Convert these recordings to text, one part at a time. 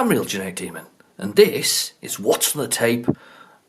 I'm Real Genetic Demon, and this is What's on the Tape,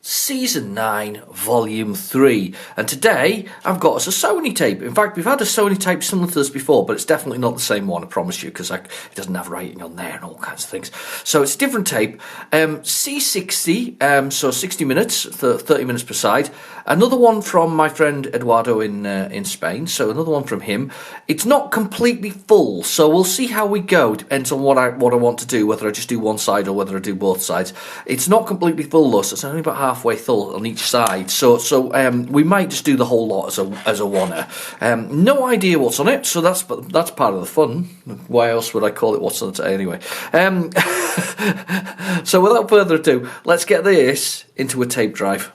Season 9, Volume 3. And today, I've got us a Sony tape. In fact, we've had a Sony tape similar to this before, but it's definitely not the same one, I promise you, because it doesn't have writing on there and all kinds of things. So it's a different tape. C60, so 60 minutes, 30 minutes per side. Another one from my friend Eduardo in Spain, so another one from him. It's not completely full, so we'll see how we go. Depends on what I want to do, whether I just do one side or whether I do both sides. It's not completely full though, so it's only about halfway full on each side. So we might just do the whole lot as a oneer. No idea what's on it, so that's part of the fun. Why else would I call it What's on the Tape anyway? So without further ado, let's get this into a tape drive.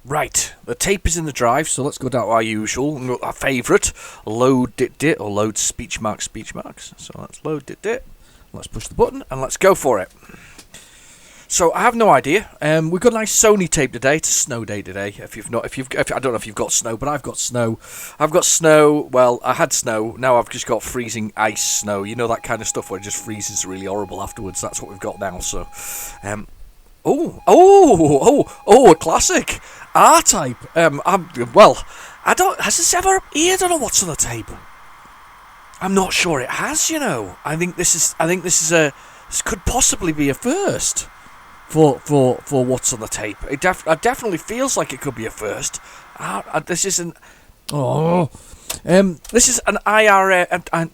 Right, the tape is in the drive, so let's go down to our usual, our favourite, load dit or load speech marks. So let's load dit. Let's push the button and let's go for it. So I have no idea. We've got a nice Sony tape today. It's a snow day today. I don't know if you've got snow, but I've got snow. I've got snow. Well, I had snow. Now I've just got freezing ice snow. You know that kind of stuff where it just freezes really horrible afterwards. That's what we've got now. So, a classic R-Type. Has this ever appeared on a What's on the Tape? I'm not sure it has. You know, I think this could possibly be a first for What's on the Tape. It definitely feels like it could be a first. This isn't. This is an IRM.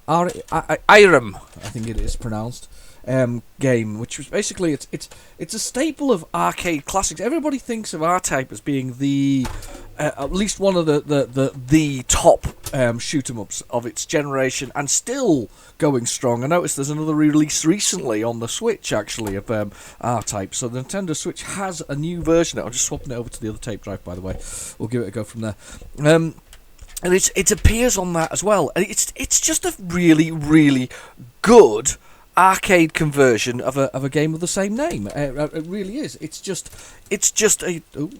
IRM, I think it is pronounced, game, which was basically it's a staple of arcade classics. Everybody thinks of R-Type as being the at least one of the top shoot 'em ups of its generation, and still going strong. I noticed there's another release recently on the Switch actually of R-Type. So the Nintendo Switch has a new version. I'm just swapping it over to the other tape drive, by the way. We'll give it a go from there. And it appears on that as well. And it's just a really, really good arcade conversion of a game of the same name. It really is. It's just a. Oh,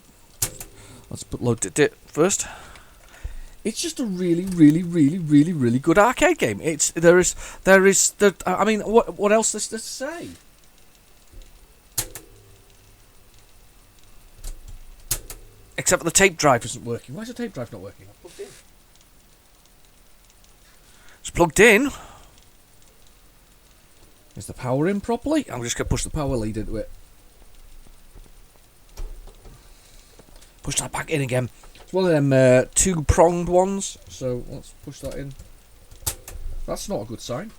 let's load it first. It's just a really, really, really, really, really good arcade game. I mean, what else is there to say? Except for the tape drive isn't working. Why is the tape drive not working? I've plugged in. It's plugged in. Is the power in properly? I'm just going to push the power lead into it. Push that back in again. It's one of them two-pronged ones. So let's push that in. That's not a good sign.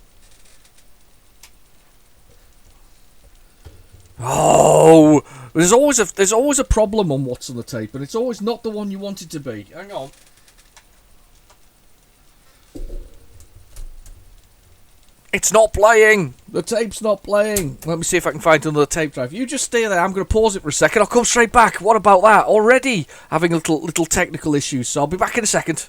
Oh, there's always a problem on What's on the Tape, and it's always not the one you want it to be. Hang on. It's not playing. The tape's not playing. Let me see if I can find another tape drive. You just stay there. I'm going to pause it for a second. I'll come straight back. What about that? Already having little technical issues, so I'll be back in a second.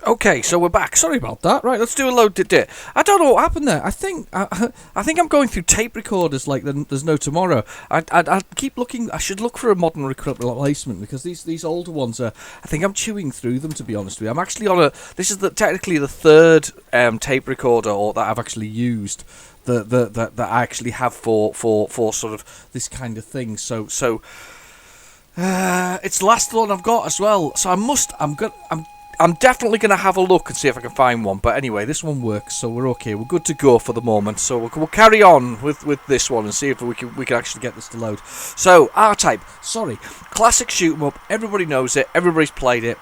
Okay, so we're back. Sorry about that. Right, let's do a load dit. I don't know what happened there. I think I'm going through tape recorders like there's no tomorrow. I keep looking. I should look for a modern replacement because these older ones are. I think I'm chewing through them, to be honest with you. I'm actually on a. This is technically the third tape recorder that I've actually used. That I actually have for sort of this kind of thing. So it's the last one I've got as well. So I'm definitely going to have a look and see if I can find one. But anyway, this one works, so we're okay. We're good to go for the moment. So we'll carry on with this one and see if we can actually get this to load. So, R-Type. Sorry. Classic shoot 'em up. Everybody knows it. Everybody's played it.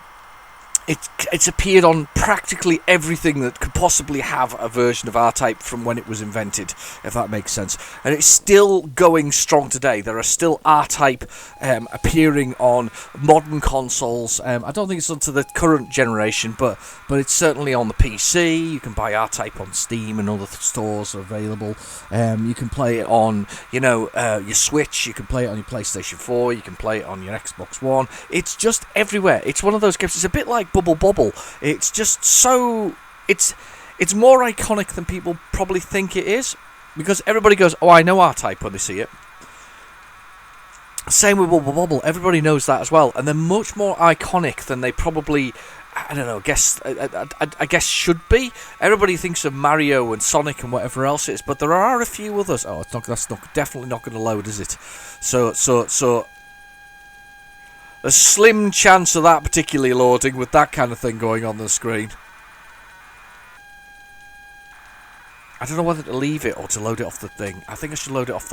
It's appeared on practically everything that could possibly have a version of R-Type from when it was invented, if that makes sense. And it's still going strong today. There are still R-Type appearing on modern consoles. I don't think it's onto the current generation, but it's certainly on the PC. You can buy R-Type on Steam and other stores are available. You can play it on, your Switch. You can play it on your PlayStation 4. You can play it on your Xbox One. It's just everywhere. It's one of those games. It's a bit like Bubble Bobble. It's just so it's more iconic than people probably think it is, because everybody goes, oh, I know R-Type when they see it. Same with Wubble Bobble. Everybody knows that as well, and they're much more iconic than they probably, I don't know, I guess should be. Everybody thinks of Mario and Sonic and whatever else it is, but there are a few others. Oh, definitely not going to load, is it? So a slim chance of that particularly loading with that kind of thing going on the screen. I don't know whether to leave it or to load it off the thing. I think I should load it off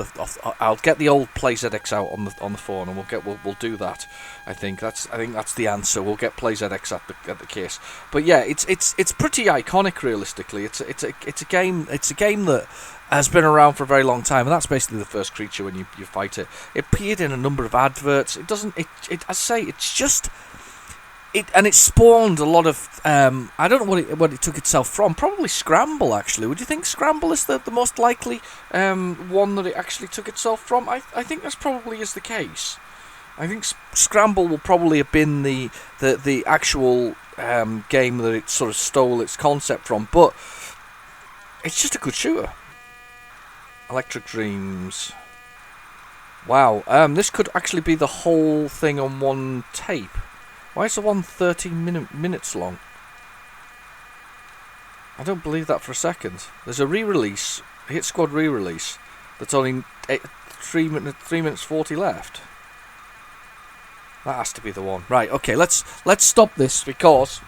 I'll get the old PlayZX out on the phone, and we'll do that. I think that's the answer. We'll get PlayZX at the case. But yeah, it's pretty iconic. Realistically, it's a game that has been around for a very long time, and that's basically the first creature when you fight it. It appeared in a number of adverts. It doesn't. I say it's just. And it spawned a lot of, I don't know what it took itself from. Probably Scramble, actually. Would you think Scramble is the most likely one that it actually took itself from? I think that's probably is the case. I think Scramble will probably have been the actual game that it sort of stole its concept from. But it's just a good shooter. Electric Dreams. Wow. This could actually be the whole thing on one tape. Why is the one 13 minutes long? I don't believe that for a second. There's a re-release, a Hit Squad re-release, that's only 3 minutes 40 left. That has to be the one. Right, okay, let's stop this because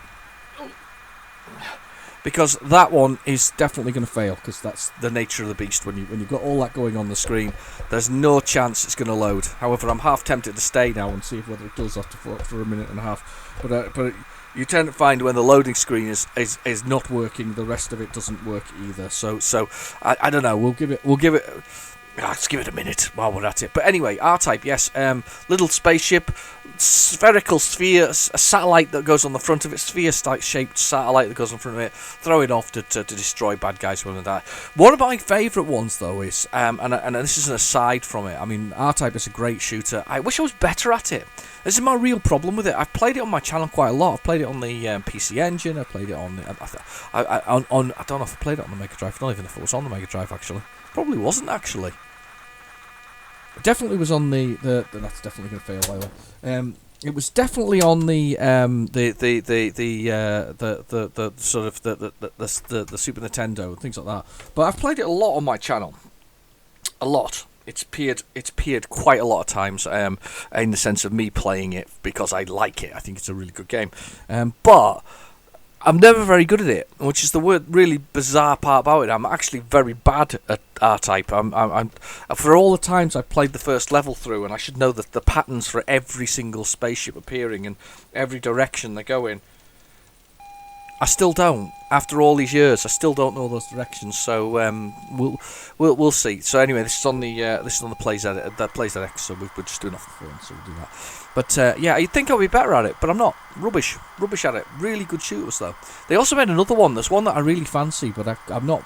that one is definitely going to fail, because that's the nature of the beast. When you've got all that going on the screen, there's no chance it's going to load. However, I'm half tempted to stay now and see whether it does after for a minute and a half. But you tend to find when the loading screen is not working, the rest of it doesn't work either. So I don't know. We'll give it. Let's give it a minute while we're at it. But anyway, R-Type, yes. Little spaceship, spherical sphere, a satellite that goes on the front of it, sphere-shaped satellite that goes on front of it. Throw it off to destroy bad guys when they die. One of my favourite ones, though, is, and this is an aside from it, I mean, R-Type is a great shooter. I wish I was better at it. This is my real problem with it. I've played it on my channel quite a lot. I've played it on the PC Engine. I played it on I don't know if I played it on the Mega Drive. I don't even know if it was on the Mega Drive, actually. Probably wasn't, actually. It definitely was on the that's definitely going to fail, by the way. It was definitely on the sort of the Super Nintendo and things like that. But I've played it a lot on my channel. A lot. It's appeared quite a lot of times, in the sense of me playing it because I like it. I think it's a really good game. But I'm never very good at it, which is the really bizarre part about it. I'm actually very bad at R-Type. I'm for all the times I played the first level through, and I should know the patterns for every single spaceship appearing and every direction they go in. I still don't. After all these years, I still don't know those directions. So we'll see. So anyway, this is on the PlayZX. So we're just doing off the phone, so we'll do that. But yeah, you'd think I'd be better at it, but I'm not. Rubbish at it. Really good shooters though. They also made another one. There's one that I really fancy, but I've not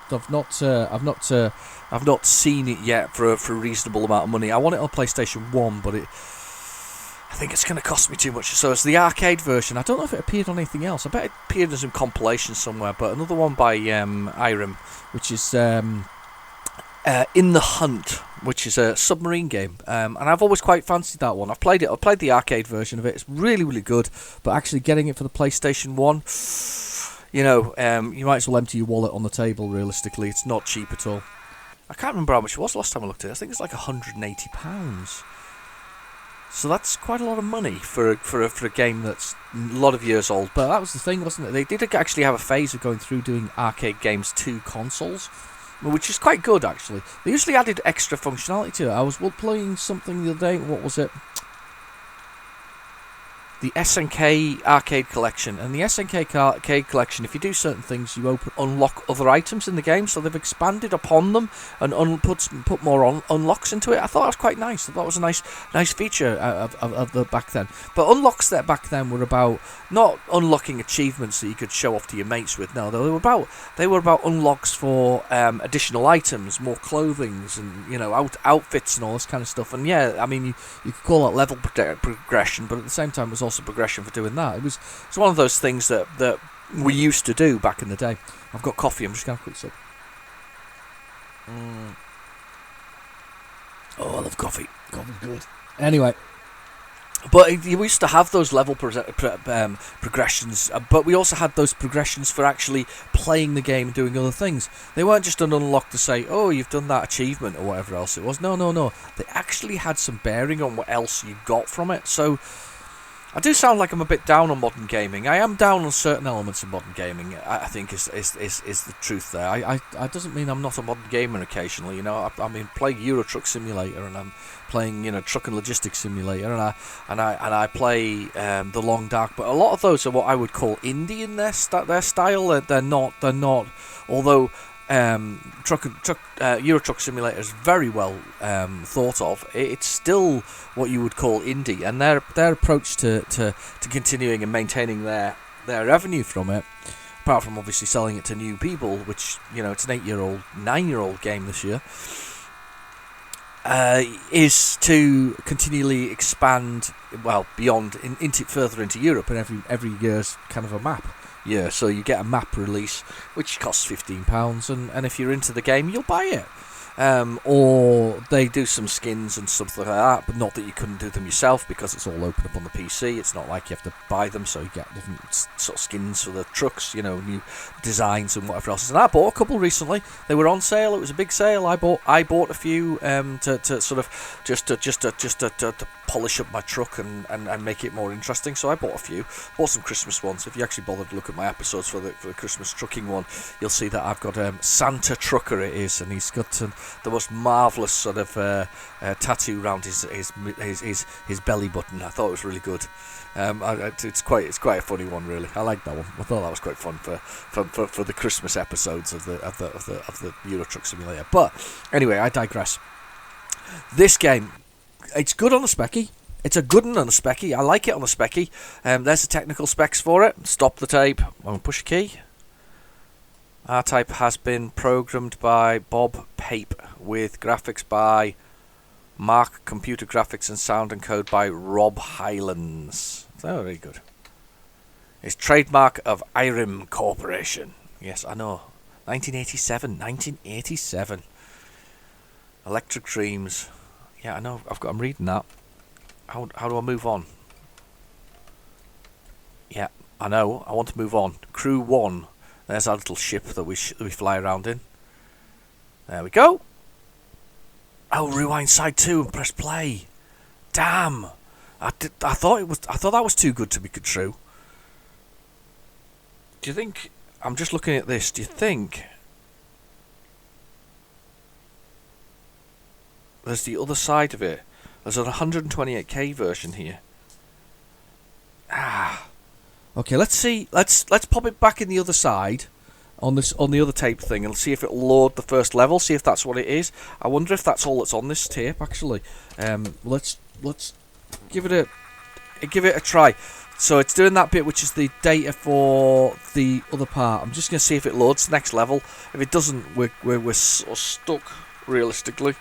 seen it yet for a reasonable amount of money. I want it on PlayStation 1, but I think it's going to cost me too much. So it's the arcade version. I don't know if it appeared on anything else. I bet it appeared in some compilation somewhere. But another one by Irem, which is In the Hunt, which is a submarine game. And I've always quite fancied that one. I've played it. I've played the arcade version of it. It's really, really good. But actually getting it for the PlayStation 1, you might as well empty your wallet on the table, realistically. It's not cheap at all. I can't remember how much it was last time I looked at it. I think it's like £180. So that's quite a lot of money for a game that's a lot of years old. But that was the thing, wasn't it? They did actually have a phase of going through doing arcade games to consoles, which is quite good, actually. They usually added extra functionality to it. I was playing something the other day. What was it? The SNK Arcade Collection. And the SNK Arcade Collection, if you do certain things, you unlock other items in the game. So they've expanded upon them and put more unlocks into it. I thought that was quite nice. I thought it was a nice feature of the back then. But unlocks that back then were about not unlocking achievements that you could show off to your mates with. No, they were about unlocks for additional items, more clothing, and outfits and all this kind of stuff. And yeah, I mean, you could call that level progression, but at the same time, it was also progression for doing that. It's one of those things that we used to do back in the day. I've got coffee. I'm just going to have a quick sip. Oh, I love coffee. Coffee's good. Anyway. But we used to have those level progressions, but we also had those progressions for actually playing the game and doing other things. They weren't just an unlock to say, oh, you've done that achievement or whatever else it was. No. They actually had some bearing on what else you got from it. So I do sound like I'm a bit down on modern gaming. I am down on certain elements of modern gaming, I think is the truth there. I doesn't mean I'm not a modern gamer occasionally, you know. I mean, playing Euro Truck Simulator, and I'm playing, you know, Truck and Logistics Simulator, and I play The Long Dark, but a lot of those are what I would call indie in their style. They're not, although Euro Truck Simulator is very well thought of. It's still what you would call indie, and their approach to continuing and maintaining their revenue from it, apart from obviously selling it to new people, which, you know, it's an 9-year-old game this year, is to continually expand, well, beyond further into Europe, and every year's kind of a map. Yeah, so you get a map release, which costs £15, and if you're into the game, you'll buy it. Or they do some skins and stuff like that, but not that you couldn't do them yourself, because it's all open up on the PC. It's not like you have to buy them, so you get different sort of skins for the trucks, you know, new designs and whatever else. And I bought a couple recently. They were on sale. It was a big sale. I bought a few to sort of just to polish up my truck and make it more interesting. So I bought a few. Bought some Christmas ones. If you actually bother to look at my episodes for the Christmas trucking one, you'll see that I've got Santa Trucker it is, and he's got the most marvellous sort of tattoo around his belly button. I thought it was really good. It's quite a funny one, really. I like that one. I thought that was quite fun for the Christmas episodes of the Euro Truck Simulator. But anyway, I digress. This game, it's good on the specky. It's a good one on the specky. I like it on the specky. There's the technical specs for it. Stop the tape. I'm going to push a key. R-Type has been programmed by Bob Pape, with graphics by Mark Computer Graphics and sound and code by Rob Hylands. So very good. It's trademark of IRIM Corporation. Yes, I know. 1987. Electric Dreams. Yeah, I know. I'm reading that. How do I move on? Yeah, I know. I want to move on. Crew 1. There's our little ship that we fly around in. There we go. Oh, rewind side 2 and press play. Damn. I thought that was too good to be true. Do you think? I'm just looking at this. Do you think there's the other side of it? There's a 128K version here. Okay, let's see. Let's pop it back in the other side on the other tape thing, and see if it'll load the first level. See if that's what it is. I wonder if that's all that's on this tape actually. Let's give it a try. So it's doing that bit, which is the data for the other part. I'm just gonna see if it loads the next level. If it doesn't, we're sort of stuck realistically.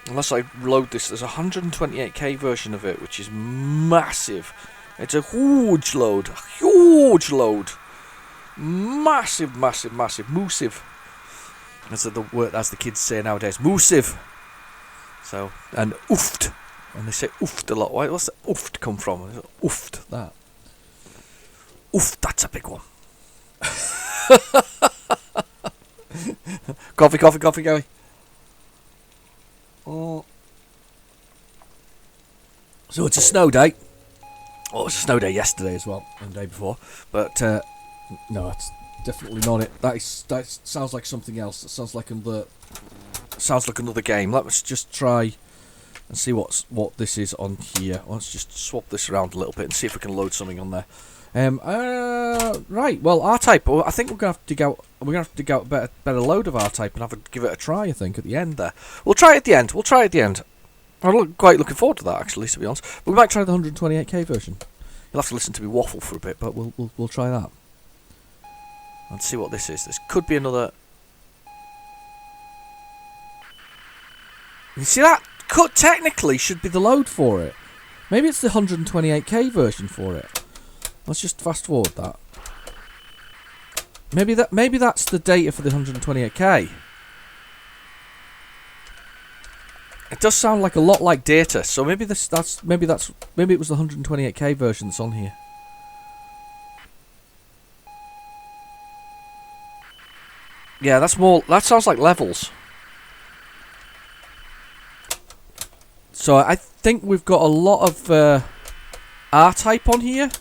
Unless I load this, there's a 128K version of it, which is massive. It's a huge load. Massive. Moosive. That's the word, as the kids say nowadays. Moosive. So, and oofed. And they say oofed a lot. What's the oofed come from? Oofed, that. Oof, that's a big one. Coffee, Gary. Oh. So it's a snow day. Oh, it was a snow day yesterday as well, and the day before. But no, that's definitely not it. That sounds like something else. That sounds like another game. Let's just try and see what this is on here. Let's just swap this around a little bit and see if we can load something on there. Right. Well, R-Type. I think we're gonna have to dig out a better load of R-Type and give it a try. I think at the end there. We'll try it at the end. I'm quite looking forward to that, actually, to be honest. But we might try the 128K version. You'll have to listen to me waffle for a bit, but we'll try that. Let's see what this is. This could be another. You see that? Technically should be the load for it. Maybe it's the 128K version for it. Let's just fast forward that. Maybe that's the data for the 128K. It does sound like a lot like Data, so maybe maybe it was the 128k version that's on here. Yeah, that sounds like Levels. So I think we've got a lot of R-Type on here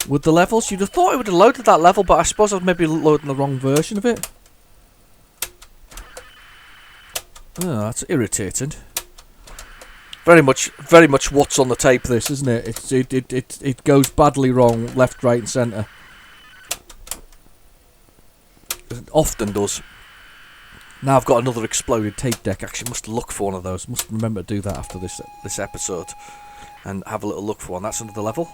with the levels. You'd have thought it would have loaded that level, but I suppose I was maybe loading the wrong version of it. Oh, that's irritating. Very much what's on the tape, this, isn't it? It goes badly wrong, left, right, and centre. It often does. Now I've got another exploded tape deck. Actually, must look for one of those. Must remember to do that after this episode, and have a little look for one. That's another level.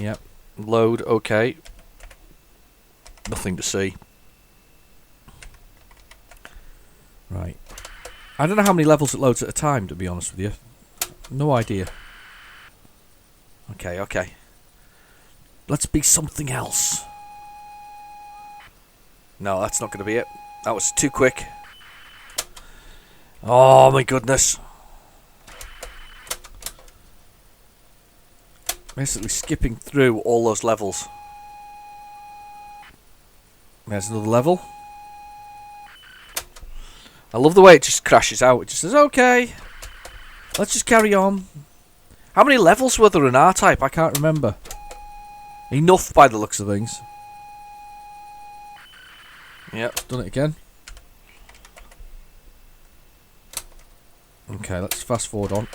Yep. Load. Okay. Nothing to see. Right. I don't know how many levels it loads at a time, to be honest with you. No idea. Okay. Let's be something else. No, that's not going to be it. That was too quick. Oh my goodness. Basically skipping through all those levels. There's another level. I love the way it just crashes out. It just says, okay, let's just carry on. How many levels were there in R-Type? I can't remember. Enough by the looks of things. Yep, done it again. Okay, let's fast forward on.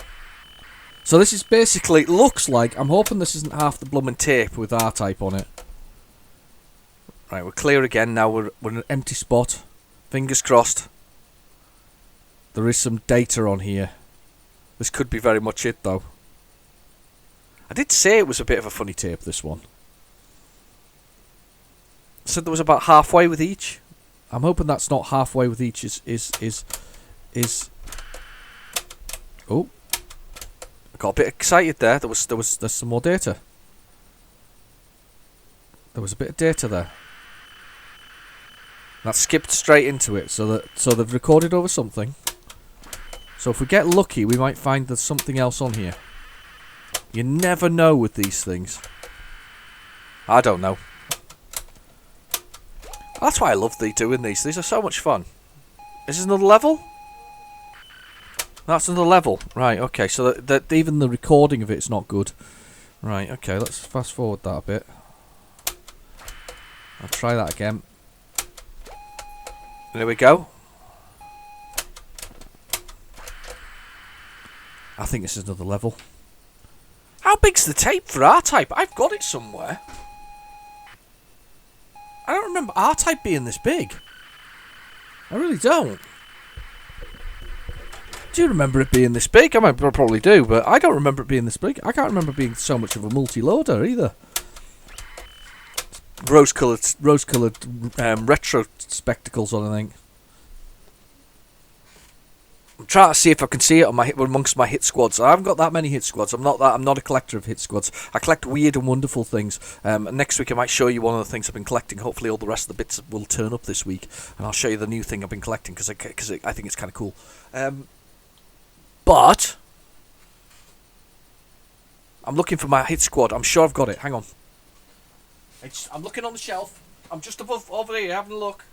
So this is basically, looks like, I'm hoping this isn't half the blooming tape with R-Type on it. Right, we're clear again now. We're in an empty spot. Fingers crossed. There is some data on here. This could be very much it, though. I did say it was a bit of a funny tape, this one. I said there was about halfway with each. I'm hoping that's not halfway with each. Is oh, I got a bit excited there. There's some more data. There was a bit of data there. That skipped straight into it. So they've recorded over something. So if we get lucky, we might find there's something else on here. You never know with these things. I don't know. That's why I love doing these. These are so much fun. Is this another level? That's another level. Right, okay. So that even the recording of it's not good. Right, okay. Let's fast forward that a bit. I'll try that again. There we go. I think this is another level. How big's the tape for R-Type? I've got it somewhere. I don't remember R-Type being this big. I really don't. Do you remember it being this big? I probably do, but I don't remember it being this big. I can't remember being so much of a multi-loader either. Rose-coloured retro spectacles on, I think. I'm trying to see if I can see it on amongst my hit squads. I haven't got that many hit squads. I'm not a collector of hit squads. I collect weird and wonderful things. Next week I might show you one of the things I've been collecting. Hopefully all the rest of the bits will turn up this week, and I'll show you the new thing I've been collecting because I think it's kind of cool. But I'm looking for my hit squad. I'm sure I've got it. Hang on. I'm looking on the shelf. I'm just over here having a look.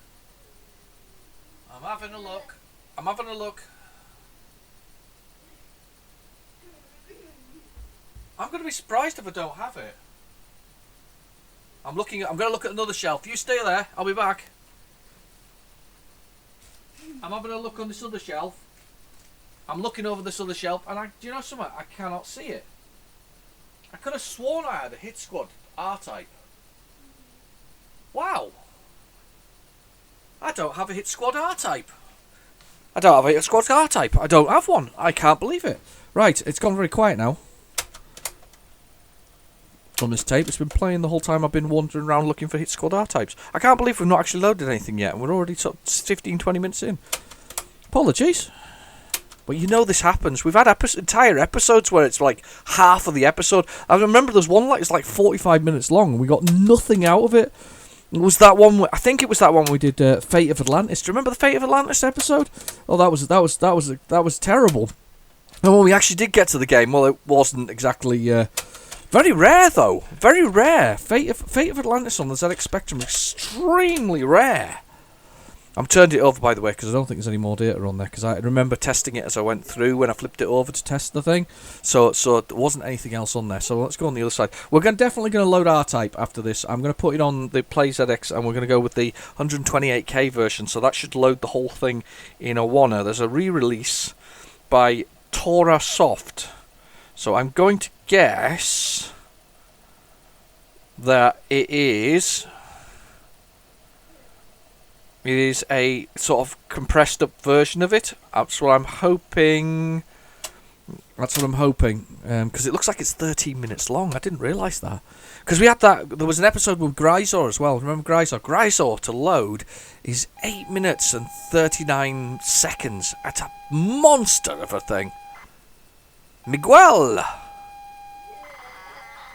I'm having a look. I'm going to be surprised if I don't have it. I'm going to look at another shelf. You stay there. I'll be back. I'm having a look on this other shelf. I'm looking over this other shelf, and do you know something? I cannot see it. I could have sworn I had a hit squad R-Type. Wow. I don't have a hit squad R-Type. I don't have a hit squad R-Type. I don't have one. I can't believe it. Right, it's gone very quiet now. On this tape, it's been playing the whole time I've been wandering around looking for hit squad R-Types. I can't believe we've not actually loaded anything yet, and we're already sort of 15-20 minutes in. Apologies. But you know this happens. We've had entire episodes where it's like half of the episode. I remember there's one it's like 45 minutes long, and we got nothing out of it. Was that one? I think it was that one we did. Fate of Atlantis. Do you remember the Fate of Atlantis episode? Oh, that was terrible. And when we actually did get to the game, well, it wasn't exactly very rare though. Very rare. Fate of Atlantis on the ZX Spectrum, extremely rare. I'm turned it over, by the way, because I don't think there's any more data on there, because I remember testing it as I went through when I flipped it over to test the thing. So there wasn't anything else on there. So let's go on the other side. We're definitely going to load R-Type after this. I'm going to put it on the PlayZX, and we're going to go with the 128K version. So that should load the whole thing in a wanna. There's a re-release by Tora Soft. So I'm going to guess that it is a sort of compressed up version of it. That's what I'm hoping. Because it looks like it's 13 minutes long. I didn't realise that. Because we had that. There was an episode with Gryzor as well. Remember Gryzor? Gryzor to load is 8 minutes and 39 seconds. That's a monster of a thing. Miguel.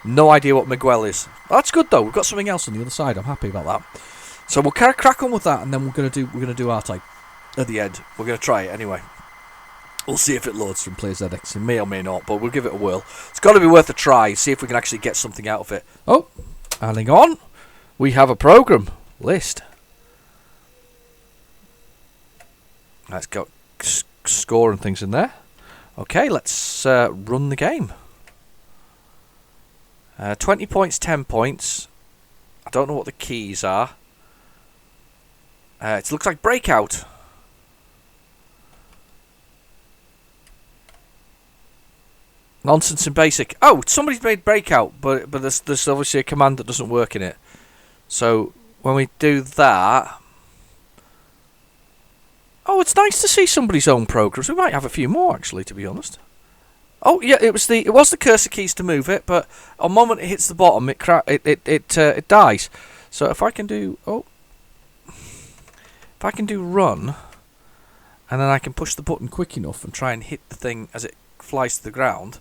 No idea what Miguel is. That's good though. We've got something else on the other side. I'm happy about that. So we'll crack on with that, and then we're gonna do R-Type at the end. We're gonna try it anyway. We'll see if it loads from PlayZX. It may or may not, but we'll give it a whirl. It's got to be worth a try. See if we can actually get something out of it. Oh, hang on. We have a program list. Let's go score and things in there. Okay, let's run the game. 20 points, 10 points. I don't know what the keys are. It looks like Breakout. Nonsense in Basic. Oh, somebody's made Breakout, but there's obviously a command that doesn't work in it. So when we do that, oh, it's nice to see somebody's own programs. We might have a few more actually, to be honest. Oh yeah, it was the cursor keys to move it, but the moment it hits the bottom, it dies. So if I can do run, and then I can push the button quick enough and try and hit the thing as it flies to the ground,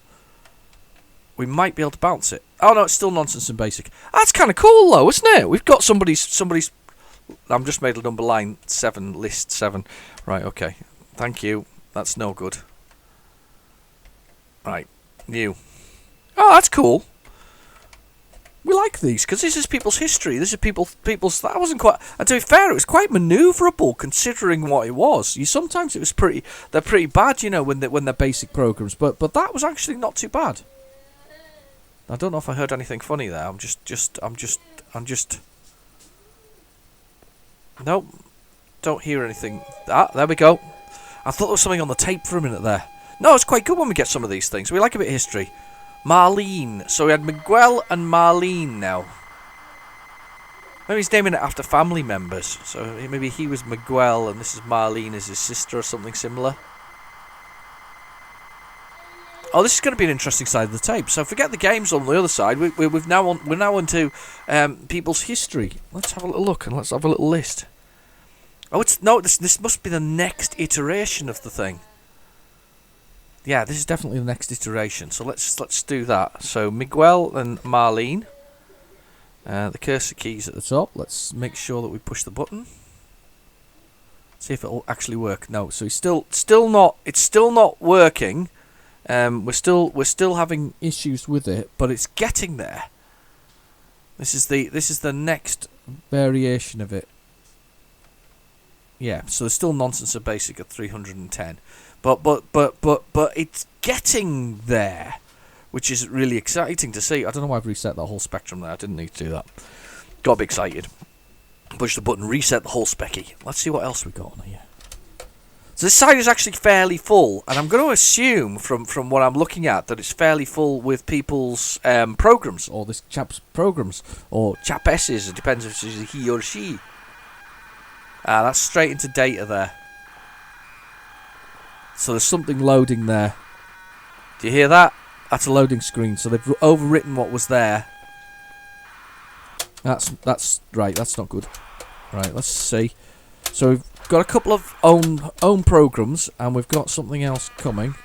we might be able to bounce it. Oh no, it's still Nonsense in Basic. That's kind of cool though, isn't it? We've got somebody's. I'm just made a number line 7, list 7. Right, okay. Thank you. That's no good. Right, new. Oh, that's cool. We like these because this is people's history. This is people's. That wasn't quite. And to be fair, it was quite manoeuvrable considering what it was. Sometimes it was pretty. They're pretty bad, you know, when they're basic programs. But that was actually not too bad. I don't know if I heard anything funny there. I'm just. Nope. Don't hear anything. There we go. I thought there was something on the tape for a minute there. No, it's quite good when we get some of these things. We like a bit of history. Marlene. So we had Miguel and Marlene now. Maybe he's naming it after family members. So maybe he was Miguel and this is Marlene as his sister or something similar. Oh, this is going to be an interesting side of the tape. So forget the games on the other side. We're now onto people's history. Let's have a little look and let's have a little list. Oh, this must be the next iteration of the thing. Yeah, this is definitely the next iteration. So let's do that. So Miguel and Marlene. The cursor keys at the top. Let's make sure that we push the button. See if it'll actually work. No, so it's still not working. We're still having issues with it, but it's getting there. This is the next variation of it. Yeah, so there's still Nonsense of Basic at 310. But it's getting there, which is really exciting to see. I don't know why I've reset that whole spectrum there. I didn't need to do that. Got a bit excited. Push the button, reset the whole specky. Let's see what else we got on here. So this side is actually fairly full, and I'm going to assume from what I'm looking at that it's fairly full with people's programs, or this chap's programs, or chap S's. It depends if it's he or she. That's straight into data there. So there's something loading there. Do you hear that? That's a loading screen. So they've overwritten what was there. That's right. That's not good. Right. Let's see. So we've got a couple of own programs, and we've got something else coming.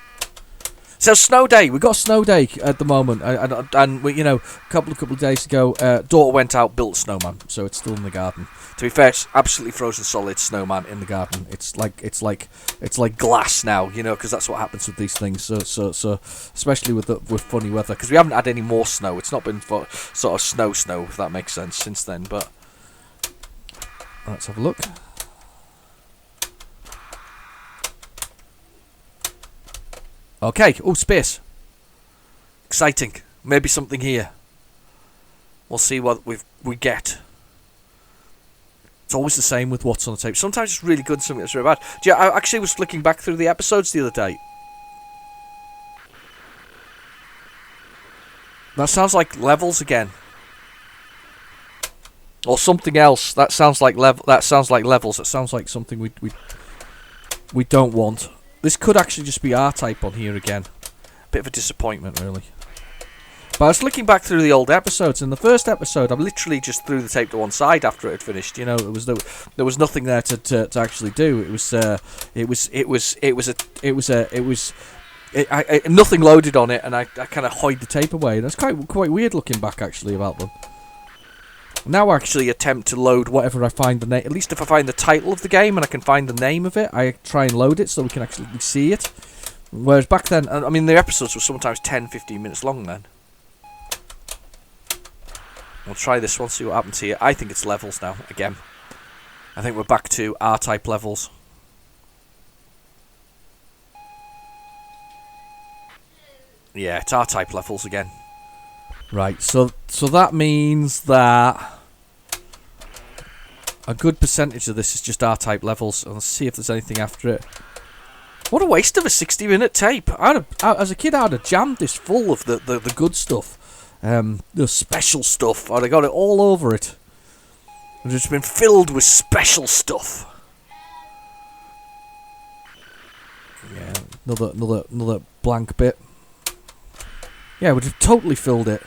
So snow day, we got a snow day at the moment, and we, a couple of days ago, daughter went out, built a snowman, so it's still in the garden. To be fair, it's absolutely frozen solid snowman in the garden. It's like glass now, because that's what happens with these things. So especially with funny weather, because we haven't had any more snow. It's not been for sort of snow, if that makes sense, since then. But let's have a look. Okay, space. Exciting. Maybe something here. We'll see what we get. It's always the same with what's on the tape. Sometimes it's really good, sometimes it's really bad. I actually was flicking back through the episodes the other day. That sounds like levels again. Or something else. That sounds like levels. That sounds like something we don't want. This could actually just be R-Type on here again. Bit of a disappointment, really. But I was looking back through the old episodes. In the first episode, I literally just threw the tape to one side after it had finished. There was nothing there to actually do. Nothing loaded on it, and I kind of hide the tape away. And it's quite weird looking back actually about them. Now I actually attempt to load whatever I find the name. At least if I find the title of the game and I can find the name of it, I try and load it so we can actually see it. Whereas back then, I mean, the episodes were sometimes 10-15 minutes long then. We'll try this one, see what happens here. I think it's levels now, again. I think we're back to R-Type levels. Yeah, it's R-Type levels again. Right, so that means that a good percentage of this is just R-Type levels. And let's see if there's anything after it. What a waste of a 60-minute tape. As a kid, I'd have jammed this full of the good stuff. The special stuff. I'd have got it all over it. It's just been filled with special stuff. Yeah, another blank bit. Yeah, we'd have totally filled it.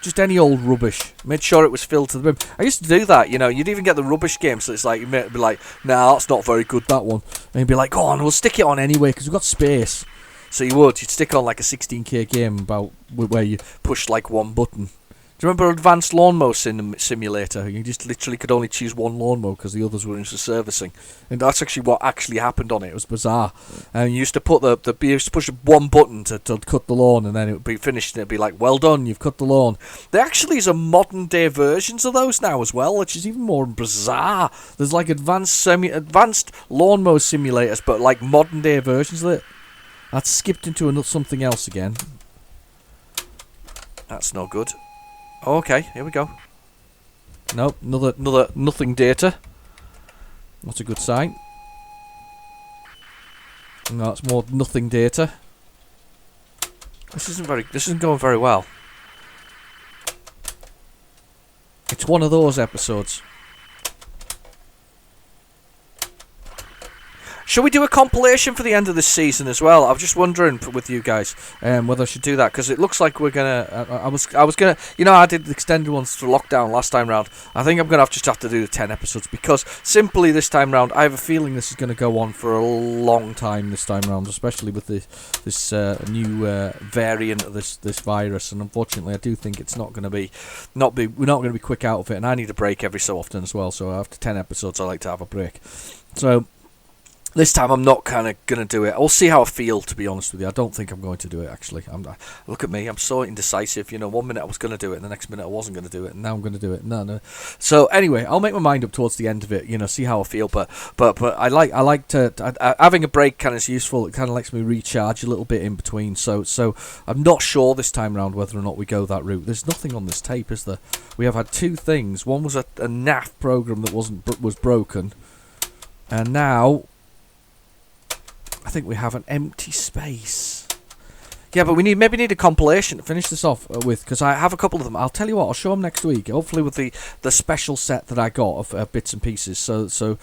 Just any old rubbish. Made sure it was filled to the brim. I used to do that, You'd even get the rubbish game, so it's like, you'd be like, nah, that's not very good, that one. And you'd be like, go on, we'll stick it on anyway, because we've got space. So you'd stick on like a 16K game about where you push like one button. Do you remember Advanced Lawnmower Simulator? You just literally could only choose one lawnmower because the others were into servicing. And that's actually what actually happened on it. It was bizarre. And you used to put you used to push one button to cut the lawn, and then it would be finished, and it'd be like, well done, you've cut the lawn. There actually is a modern day versions of those now as well, which is even more bizarre. There's like advanced lawnmower simulators, but like modern day versions of it. That's skipped into something else again. That's no good. Okay, here we go. Nope, another nothing data. Not a good sign. No, it's more nothing data. This isn't going very well. It's one of those episodes. Shall we do a compilation for the end of this season as well? I was just wondering with you guys whether I should do that, because it looks like we're gonna. I was gonna. I did the extended ones for lockdown last time round. I think I'm gonna have to do the 10 episodes, because simply this time round I have a feeling this is gonna go on for a long time this time round, especially with this new variant of this virus. And unfortunately, I do think it's we're not gonna be quick out of it. And I need a break every so often as well. So after 10 episodes, I like to have a break. So. This time I'm not kind of going to do it. I'll see how I feel, to be honest with you. I don't think I'm going to do it, actually. Look at me. I'm so indecisive. 1 minute I was going to do it, and the next minute I wasn't going to do it, and now I'm going to do it. No. So anyway, I'll make my mind up towards the end of it, see how I feel. But I like to having a break kind of is useful. It kind of lets me recharge a little bit in between. So I'm not sure this time round whether or not we go that route. There's nothing on this tape, is there? We have had two things. One was a NAF program that was broken, and now I think we have an empty space. Yeah, but we maybe need a compilation to finish this off with, because I have a couple of them. I'll tell you what, I'll show them next week. Hopefully with the special set that I got of bits and pieces. So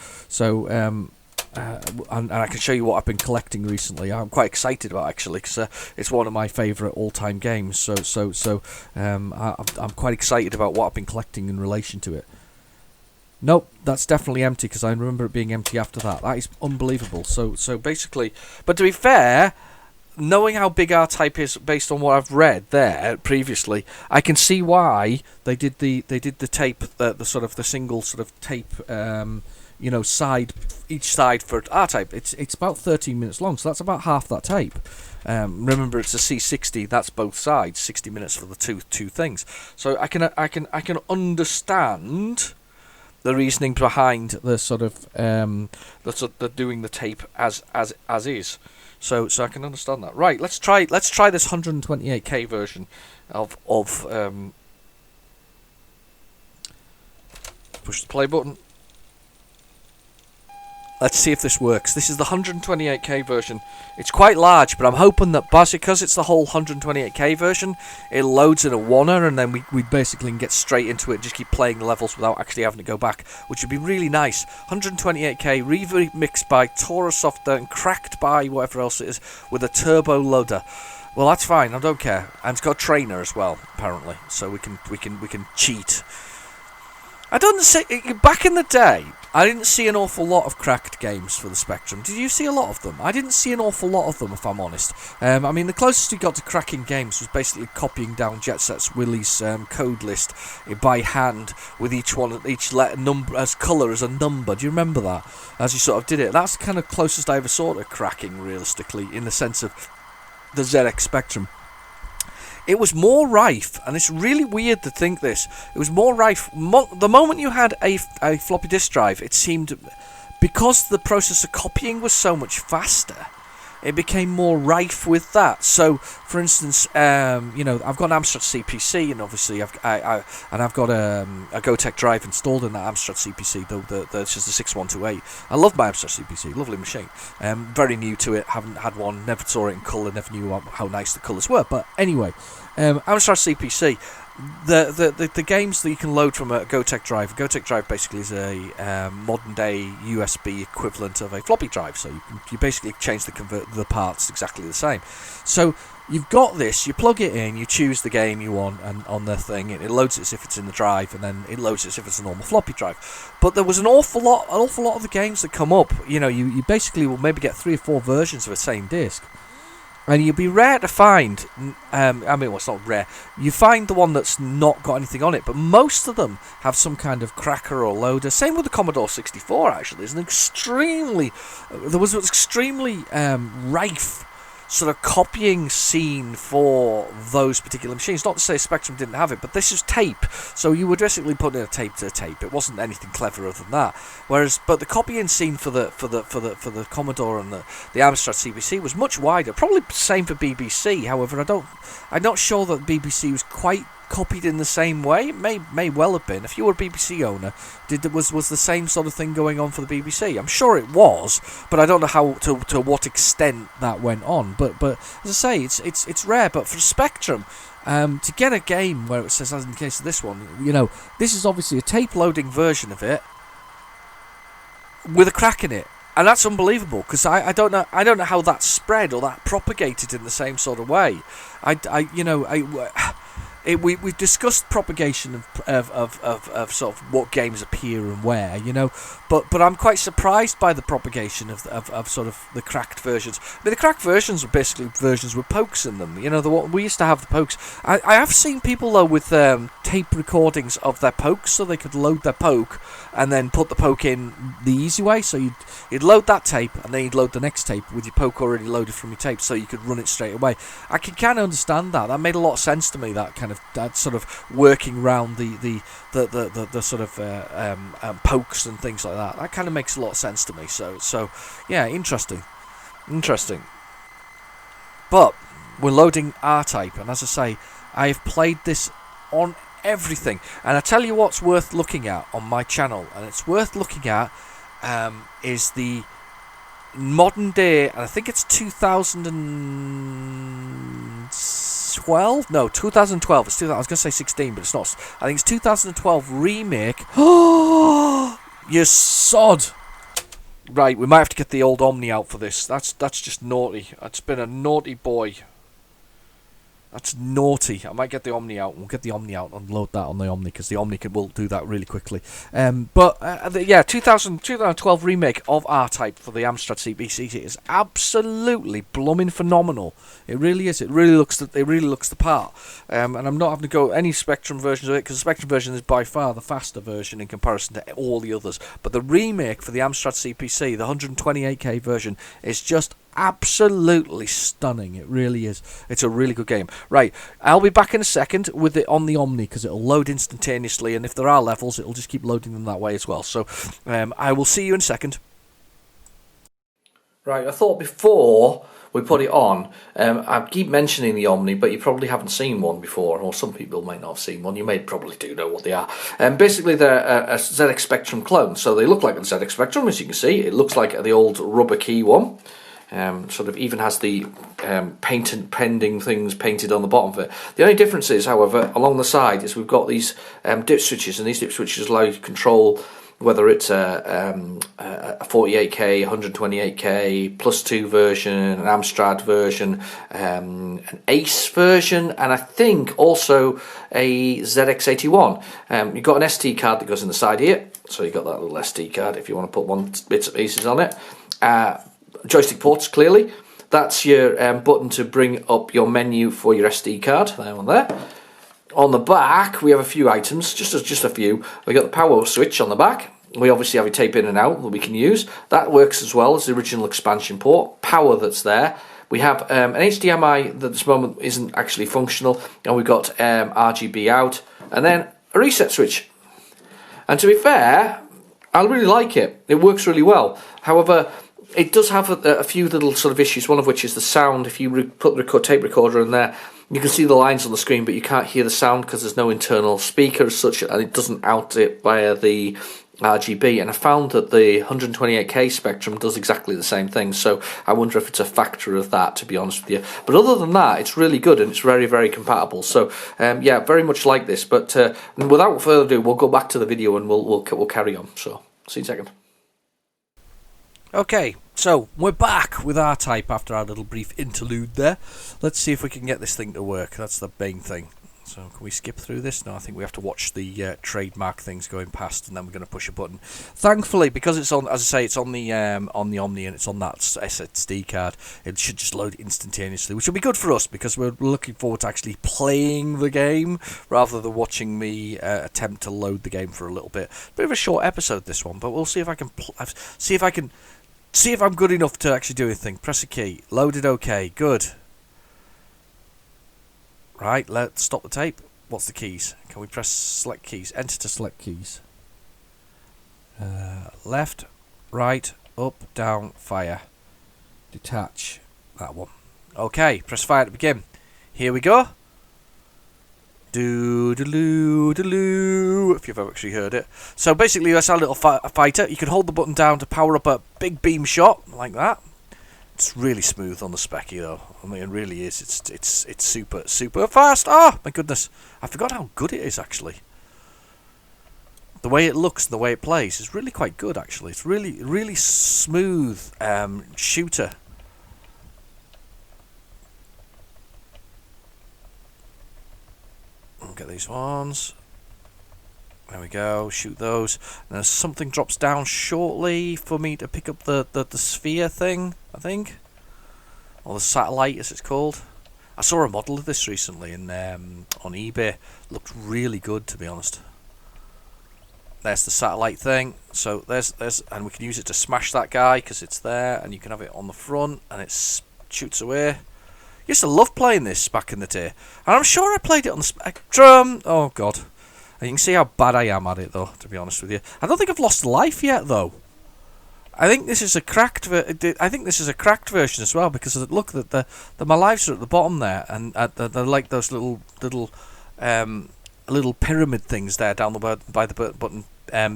and I can show you what I've been collecting recently. I'm quite excited about, actually, because it's one of my favourite all-time games. So I'm quite excited about what I've been collecting in relation to it. Nope, that's definitely empty, because I remember it being empty after that. That is unbelievable. So basically, but to be fair, knowing how big R-Type is based on what I've read there previously, I can see why they did the tape, the sort of the single sort of tape, side, each side for R-Type. It's about 13 minutes long, so that's about half that tape. Remember, it's a C60. That's both sides, 60 minutes for the two things. So I can understand the reasoning behind the sort of the doing the tape as is. So I can understand that. Right, let's try this 128K version of push the play button. Let's see if this works. This is the 128K version. It's quite large, but I'm hoping that because it's the whole 128K version, it loads in a oneer, and then we basically can get straight into it and just keep playing the levels without actually having to go back, which would be really nice. 128K, remixed by Torasofter and cracked by whatever else it is, with a turbo loader. Well, that's fine. I don't care. And it's got a trainer as well, apparently, so we can cheat. I don't say back in the day, I didn't see an awful lot of cracked games for the Spectrum. Did you see a lot of them? I didn't see an awful lot of them, if I'm honest. I mean, the closest we got to cracking games was basically copying down Jet Set's Willie's code list by hand, with each letter number as colour as a number. Do you remember that? As you sort of did it. That's the kind of closest I ever saw to cracking, realistically, in the sense of the ZX Spectrum. It was more rife, and it's really weird to think this. It was more rife. The moment you had a floppy disk drive, it seemed, because the process of copying was so much faster, it became more rife with that. So, for instance, I've got an Amstrad CPC, and obviously I've got a Gotek drive installed in that Amstrad CPC. It's just the 6128. I love my Amstrad CPC, lovely machine. Very new to it, haven't had one, never saw it in colour, never knew how nice the colours were. But anyway, Amstrad CPC. The games that you can load from a Gotek drive. A Gotek drive basically is a modern day USB equivalent of a floppy drive. So you basically change the parts exactly the same. So you've got this. You plug it in. You choose the game you want, and on the thing, it loads it as if it's in the drive, and then it loads it as if it's a normal floppy drive. But there was an awful lot of the games that come up. You basically will maybe get 3 or 4 versions of the same disc. And you'd be rare to find, it's not rare, you find the one that's not got anything on it, but most of them have some kind of cracker or loader. Same with the Commodore 64, actually. There was an extremely rife sort of copying scene for those particular machines. Not to say Spectrum didn't have it, but this is tape, so you were basically putting a tape to a tape. It wasn't anything cleverer than that. But the copying scene for the Commodore and the Amstrad CPC was much wider. Probably the same for BBC. However, I'm not sure that BBC was quite copied in the same way. It may well have been. If you were a BBC owner, was the same sort of thing going on for the BBC? I'm sure it was, but I don't know how to what extent that went on. But as I say, it's rare. But for Spectrum, to get a game where it says, as in the case of this one, this is obviously a tape loading version of it with a crack in it. And that's unbelievable, because I don't know how that spread or that propagated in the same sort of way. We've discussed propagation of sort of what games appear and where, but I'm quite surprised by the propagation of sort of the cracked versions. I mean, the cracked versions were basically versions with pokes in them. We used to have the pokes. I have seen people though with tape recordings of their pokes, so they could load their poke and then put the poke in the easy way. So you'd load that tape, and then you'd load the next tape with your poke already loaded from your tape, so you could run it straight away. I can kind of understand that. That made a lot of sense to me. That sort of working around the sort of pokes and things like that. That kind of makes a lot of sense to me. So yeah, interesting. But we're loading R-Type, and as I say, I have played this on everything. And I tell you what's worth looking at on my channel, and it's worth looking at is the modern day, and I think it's 2012. No, 2012. It's 2000. I was going to say 16, but it's not. I think it's 2012 remake. You sod. Right, we might have to get the old Omni out for this. That's just naughty. It's been a naughty boy. That's naughty. I might get the Omni out. We'll get the Omni out and load that on the Omni, because the Omni will do that really quickly. Yeah, 2012 remake of R-Type for the Amstrad CPC is absolutely blooming phenomenal. It really is. It really looks the part. And I'm not having to go any Spectrum versions of it, because the Spectrum version is by far the faster version in comparison to all the others. But the remake for the Amstrad CPC, the 128K version, is just absolutely stunning. It really is. It's a really good game. Right, I'll be back in a second with it on the Omni, because it'll load instantaneously, and if there are levels, it'll just keep loading them that way as well. So I will see you in a second. Right, I thought before we put it on, I keep mentioning the Omni, but you probably haven't seen one before, or some people might not have seen one. You may probably do know what they are. Basically, they're a ZX Spectrum clone, so they look like the ZX Spectrum, as you can see. It looks like the old rubber key one. Sort of even has the patent pending things painted on the bottom of it. The only difference is, however, along the side is we've got these dip switches, and these dip switches allow you to control whether it's a 48K, 128K, plus 2 version, an Amstrad version, an Ace version, and I think also a ZX81. You've got an SD card that goes in the side here, so you've got that little SD card if you want to put bits and pieces on it. Joystick ports, clearly. That's your button to bring up your menu for your SD card. There one there. On the back, we have a few items, just a few. We got the power switch on the back. We obviously have a tape in and out that we can use. That works as well as the original expansion port. Power that's there. We have an HDMI that at this moment isn't actually functional, and we've got RGB out, and then a reset switch. And to be fair, I really like it. It works really well. However, it does have a few little sort of issues, one of which is the sound. If you put the tape recorder in there, you can see the lines on the screen, but you can't hear the sound because there's no internal speaker as such, and it doesn't out it via the RGB. And I found that the 128K Spectrum does exactly the same thing, so I wonder if it's a factor of that, to be honest with you. But other than that, it's really good, and it's very, very compatible. So, yeah, very much like this. But without further ado, we'll go back to the video and we'll carry on. So, see you in a second. Okay, so we're back with R-Type after our little brief interlude there. Let's see if we can get this thing to work. That's the main thing. So can we skip through this? No, I think we have to watch the trademark things going past, and then we're going to push a button. Thankfully, because it's on, as I say, it's on the Omni, and it's on that SSD card, it should just load instantaneously, which will be good for us because we're looking forward to actually playing the game rather than watching me attempt to load the game for a little bit. Bit of a short episode, this one, but we'll see if I can see if I'm good enough to actually do anything. Press a key. Loaded. OK. Good. Right. Let's stop the tape. What's the keys? Can we press select keys? Enter to select keys. Left. Right. Up. Down. Fire. Detach. That one. OK. Press fire to begin. Here we go. Do-do-loo, if you've actually heard it. So basically, that's our little fighter. You can hold the button down to power up a big beam shot, like that. It's really smooth on the Specky, though. I mean, it really is. It's super, super fast. Oh, my goodness. I forgot how good it is, actually. The way it looks and the way it plays is really quite good, actually. It's really, really smooth shooter. Get these ones. There we go. Shoot those. And something drops down shortly for me to pick up the sphere thing, I think. Or the satellite, as it's called. I saw a model of this recently on eBay. Looked really good, to be honest. There's the satellite thing. So there's and we can use it to smash that guy because it's there, and you can have it on the front and it shoots away. I used to love playing this back in the day, and I'm sure I played it on the Spectrum. Oh god, and you can see how bad I am at it, though. To be honest with you, I don't think I've lost life yet, though. I think this is a cracked. I think this is a cracked version as well, because look, that my lives are at the bottom there, and they're like those little pyramid things there down by the button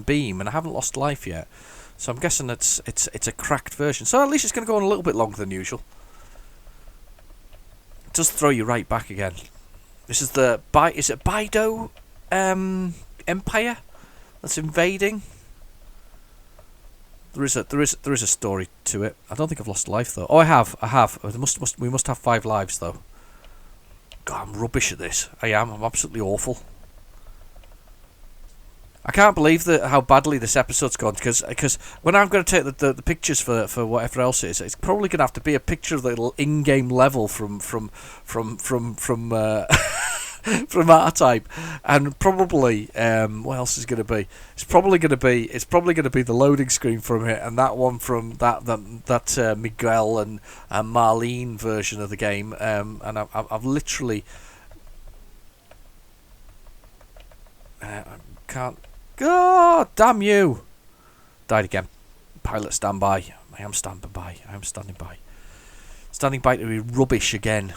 beam, and I haven't lost life yet. So I'm guessing it's a cracked version. So at least it's going to go on a little bit longer than usual. Does throw you right back again. This is the is it Baido Empire that's invading? There is a story to it. I don't think I've lost life though. Oh, I have. We must have 5 lives though. God, I'm rubbish at this. I am. I'm absolutely awful. I can't believe how badly this episode's gone, because when I'm going to take the pictures for whatever else it is, it's probably going to have to be a picture of the little in-game level from from R-Type, and probably what else is going to be? It's probably going to be the loading screen from it, and that one from that Miguel and Marlene version of the game, and I've literally can't. God damn you! Died again. Pilot standby. I am standing by. Standing by to be rubbish again.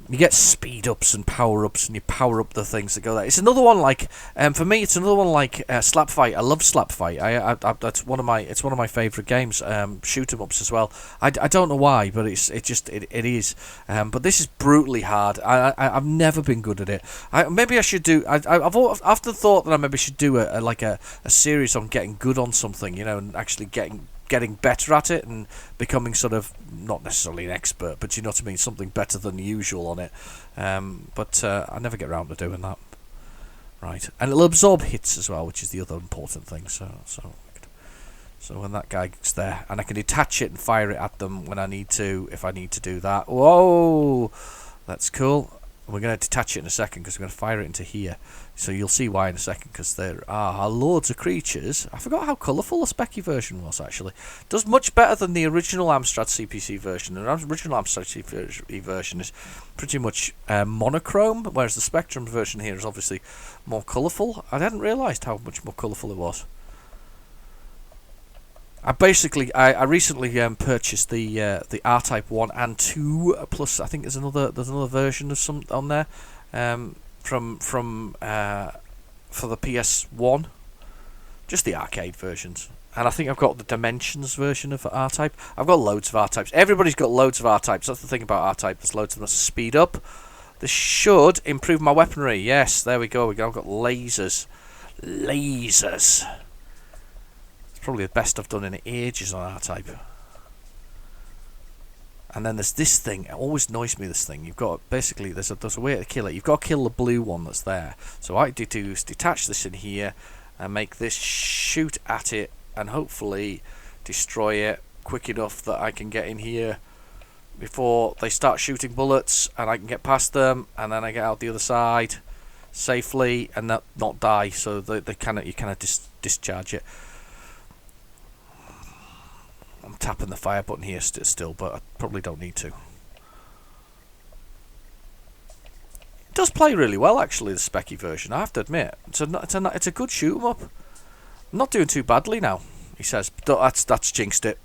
You get speed ups and power ups, and you power up the things that go there. It's another one like, for me, it's another one like Slap Fight. I love Slap Fight. It's one of my favourite games. Shoot 'em ups as well. I don't know why, but it is. But this is brutally hard. I've never been good at it. Maybe I should do. I've often thought that I maybe should do a series on getting good on something, and actually getting better at it and becoming sort of not necessarily an expert, but you know what I mean, something better than usual on it. But I never get around to doing that. Right, and it'll absorb hits as well, which is the other important thing. So when that guy's there, and I can detach it and fire it at them when I need to, if I need to do that. Whoa, that's cool. We're going to detach it in a second because we're going to fire it into here. So you'll see why in a second, because there are loads of creatures. I forgot how colourful the Specky version was, actually. Does much better than the original Amstrad CPC version. The original Amstrad CPC version is pretty much monochrome, whereas the Spectrum version here is obviously more colourful. I hadn't realised how much more colourful it was. I recently purchased the R-Type 1 and 2 plus. I think there's another version of some on there for the PS1, just the arcade versions. And I think I've got the Dimensions version of R-Type. I've got loads of R-Types. Everybody's got loads of R-Types. That's the thing about R-Type. There's loads of them. Speed up. This should improve my weaponry. Yes, there we go. I've got lasers. Probably the best I've done in ages on R-Type. And then there's this thing. It always annoys me, this thing. You've got, basically, there's a way to kill it. You've got to kill the blue one that's there. So what I do is detach this in here and make this shoot at it and hopefully destroy it quick enough that I can get in here before they start shooting bullets, and I can get past them, and then I get out the other side safely and not die. So you kind of discharge it. I'm tapping the fire button here still, but I probably don't need to. It does play really well, actually, the Specky version, I have to admit. It's a good shoot 'em up. I'm not doing too badly now, he says. That's jinxed it.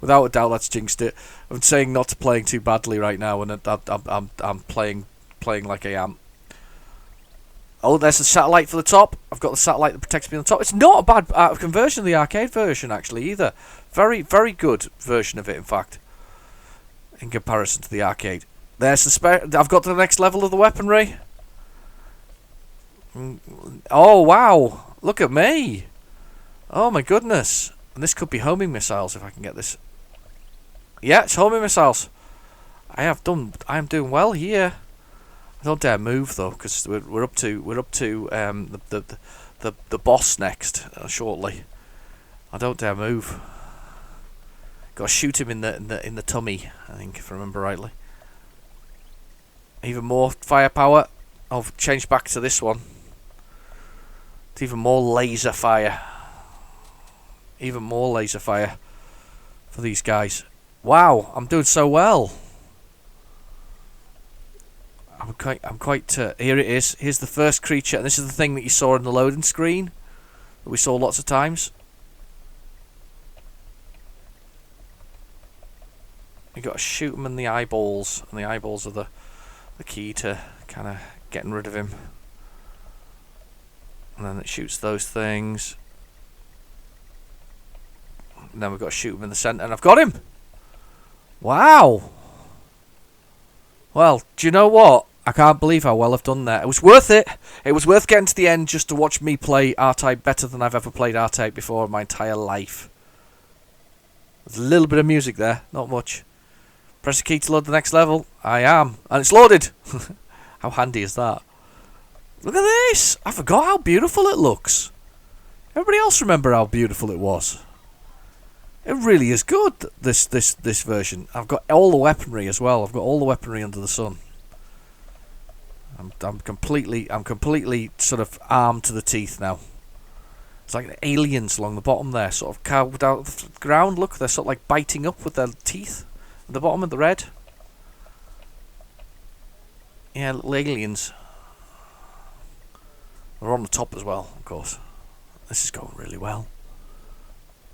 Without a doubt, that's jinxed it. I'm saying not to playing too badly right now, and I'm playing like I am. Oh, there's the satellite for the top. I've got the satellite that protects me on the top. It's not a bad conversion of the arcade version, actually, either. Very, very good version of it, in fact, in comparison to the arcade. There's the I've got the next level of the weaponry. Oh, wow. Look at me. Oh, my goodness. And this could be homing missiles, if I can get this. Yeah, it's homing missiles. I am doing well here. I don't dare move though, because we're up to the boss next shortly. I don't dare move. Got to shoot him in the tummy, I think, if I remember rightly. Even more firepower. I'll change back to this one. It's even more laser fire. Even more laser fire for these guys. Wow, I'm doing so well. I'm quite. Here it is. Here's the first creature, and this is the thing that you saw on the loading screen that we saw lots of times. You got to shoot them in the eyeballs, and the eyeballs are the key to kind of getting rid of him. And then it shoots those things. And then we've got to shoot him in the centre, and I've got him. Wow. Well, do you know what? I can't believe how well I've done there. It was worth it. It was worth getting to the end just to watch me play R-Type better than I've ever played R-Type before in my entire life. There's a little bit of music there, not much. Press the key to load the next level. I am. And it's loaded. How handy is that? Look at this. I forgot how beautiful it looks. Everybody else remember how beautiful it was. It really is good, this version. I've got all the weaponry as well. I've got all the weaponry under the sun. I'm completely sort of armed to the teeth now. It's like the aliens along the bottom there, sort of carved out of the ground. Look, they're sort of like biting up with their teeth at the bottom of the red. Yeah, little aliens. They're on the top as well, of course. This is going really well.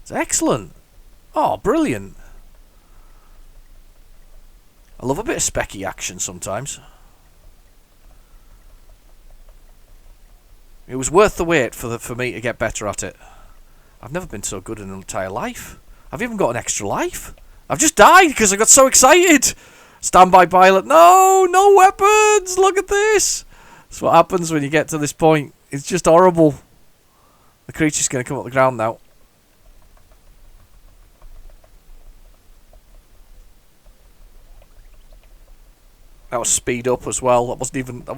It's excellent. Oh, brilliant. I love a bit of specky action sometimes. It was worth the wait for me to get better at it. I've never been so good in an entire life. I've even got an extra life. I've just died because I got so excited. Standby pilot. No, no weapons. Look at this. That's what happens when you get to this point. It's just horrible. The creature's going to come up the ground now. That was speed up as well. That wasn't even a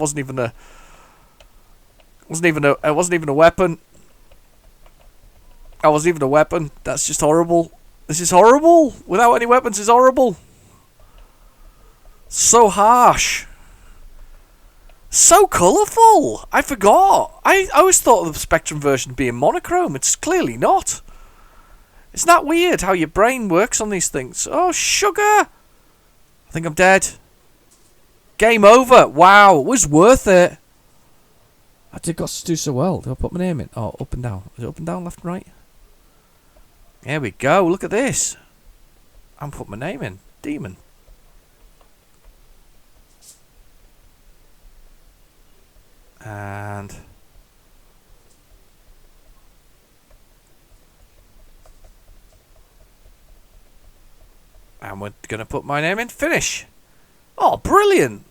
weapon. That wasn't even a weapon. That's just horrible. This is horrible. Without any weapons is horrible. So harsh. So colourful. I forgot. I always thought of the Spectrum version being monochrome. It's clearly not. Isn't that weird how your brain works on these things? Oh, sugar. I think I'm dead. Game over. Wow, it was worth it. I did got to do so well. Did I put my name in? Oh, up and down. Is it up and down, left and right? There we go. Look at this. I'm putting my name in. Demon. And we're going to put my name in. Finish. Oh, brilliant.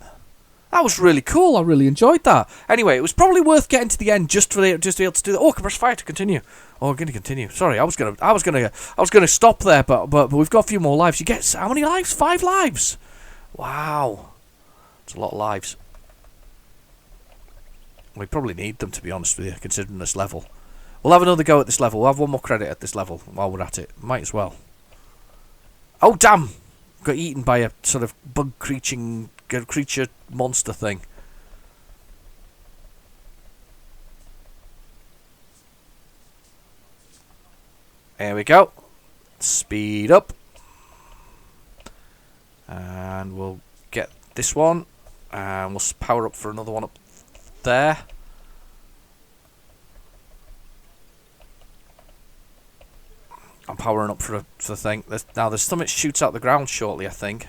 That was really cool. I really enjoyed that. Anyway, it was probably worth getting to the end just to be able to do that. Oh, I can press fire to continue. Oh, I'm going to continue. Sorry, I was going to stop there, but we've got a few more lives. You get how many lives? 5 lives. Wow. It's a lot of lives. We probably need them, to be honest with you, considering this level. We'll have another go at this level. We'll have one more credit at this level while we're at it. Might as well. Oh, damn! Got eaten by a sort of bug creature monster thing. There we go. Speed up. And we'll get this one. And we'll power up for another one up there. I'm powering up for the thing. There's something that shoots out the ground shortly, I think.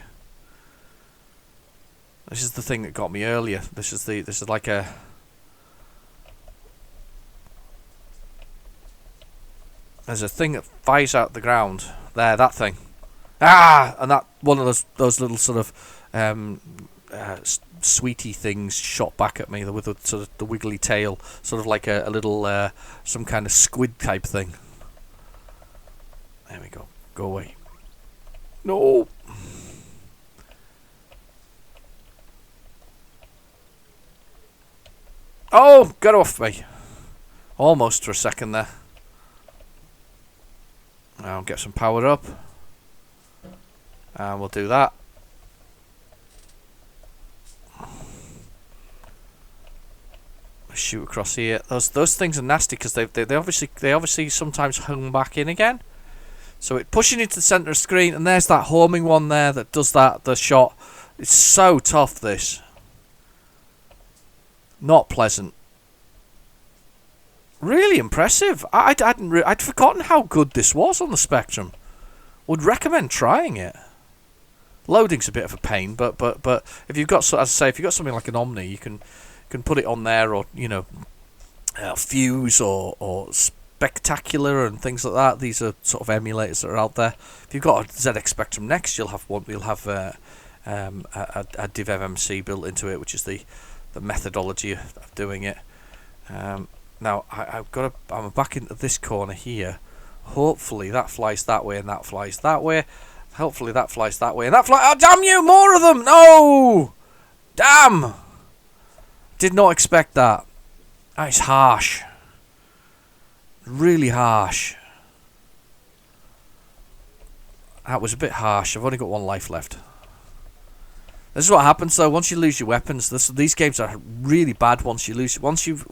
This is the thing that got me earlier. This is like a... There's a thing that fires out the ground. There, that thing. Ah! And that one of those little sort of sweetie things shot back at me with sort of the wiggly tail, sort of like a little some kind of squid type thing. There we go. Go away. No. Oh, get off me. Almost for a second there. I'll get some power up. And we'll do that. Shoot across here. Those things are nasty because they obviously sometimes hung back in again. So it pushing into the centre of the screen, and there's that homing one there that does the shot. It's so tough, this. Not pleasant. Really impressive. I'd forgotten how good this was on the Spectrum. Would recommend trying it. Loading's a bit of a pain, but if you've got, as I say, if you've got something like an Omni, you can put it on there, or Fuse or Spectacular and things like that. These are sort of emulators that are out there. If you've got a ZX Spectrum Next, you'll have one. You'll have a DivMMC built into it, which is the methodology of doing it. Now I'm back into this corner here. Hopefully that flies that way and that flies that way. Hopefully that flies that way. And that fly... Oh, damn you! More of them! No! Damn! Did not expect that. That is harsh. Really harsh. That was a bit harsh. I've only got 1 life left. This is what happens though. Once you lose your weapons, these games are really bad. Once you lose, once you've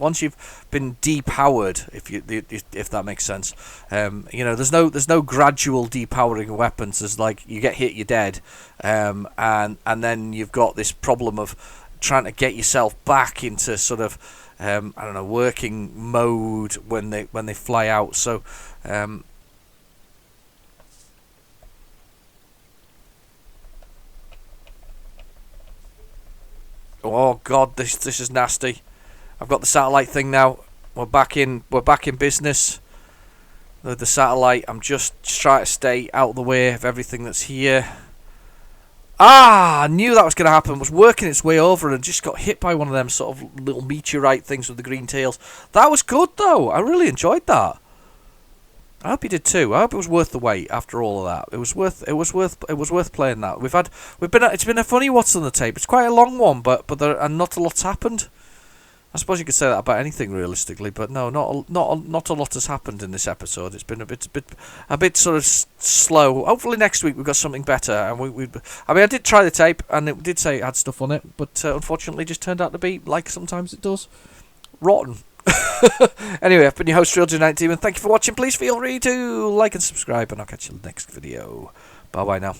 been depowered, if that makes sense. You know, there's no gradual depowering of weapons. There's like you get hit, you're dead, and then you've got this problem of trying to get yourself back into sort of I don't know, working mode when they fly out. So. Oh God, this is nasty. I've got the satellite thing now. We're back in business. The satellite. I'm just trying to stay out of the way of everything that's here. Ah, I knew that was going to happen. It was working its way over and just got hit by one of them sort of little meteorite things with the green tails. That was good though. I really enjoyed that. I hope you did too. I hope it was worth the wait after all of that. It was worth playing that. It's been a funny what's on the tape. It's quite a long one, but not a lot's happened. I suppose you could say that about anything realistically, but no, not a lot has happened in this episode. It's been a bit sort of slow. Hopefully next week we've got something better. And I did try the tape and it did say it had stuff on it, but unfortunately, it just turned out to be like sometimes it does, rotten. Anyway, I've been your host, Real19, and thank you for watching. Please feel free to like and subscribe, and I'll catch you in the next video. Bye bye now.